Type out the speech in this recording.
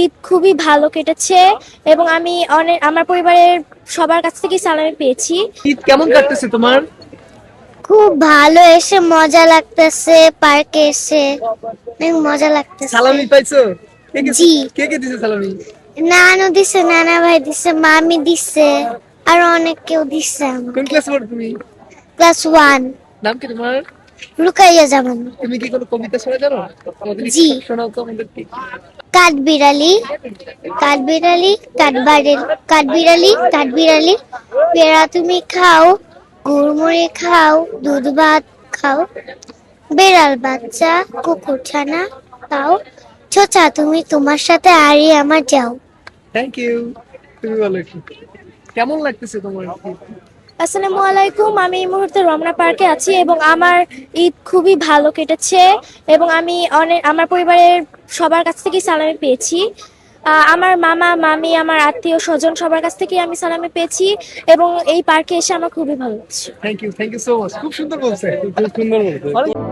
ঈদ খুবই ভালো কেটেছে এবং আমি আমার পরিবারের সবার কাছ থেকে সালামি পেয়েছি। ঈদ কেমন কাটতেছে তোমার? খুব ভালো, এসে মজা লাগতেছে, পার্কে এসে অনেক মজা লাগতেছে। সালামি পাইছো? জি। কে কে দিছে সালামি? নানু দিছে, নানা ভাই দিছে, মামি দিছে, আর অনেক কেউ দিছে। কোন ক্লাসে পড়ো তুমি? ক্লাস 1। নাম কি তোমার? রুকাইয়া জামান। তুমি কি কোনো কবিতা শোনা জানো? আমাদের জি। একটু শোনাও তো আমাদেরকে। কাঠবিড়ালি, কাঠবিড়ালি, কাঠবিড়ালি, কাঠবিড়ালি, পেড়া তুমি খাও, গুড়মুড়ি খাও, দুধ ভাত খাও, বেড়াল বাচ্চা, কুকুর ছানা খাও, ছোচা তুমি তোমার সাথে আরি আমার যাও। Thank you. তুমি বলো একটু। কেমন লাগতেছে তোমার? আসসালামু আলাইকুম, আমি এই মুহূর্তে রমনা পার্কে আছি এবং আমার ঈদ খুবই ভালো কেটেছে এবং আমি আমার পরিবারের সবার কাছ থেকে সালামি পেয়েছি। আমার মামা মামি, আমার আত্মীয় স্বজন সবার কাছ থেকে আমি সালামি পেয়েছি এবং এই পার্কে এসে আমার খুবই ভালো লাগছে। Thank you so much. খুব সুন্দর বলছে। খুব সুন্দর বলছে।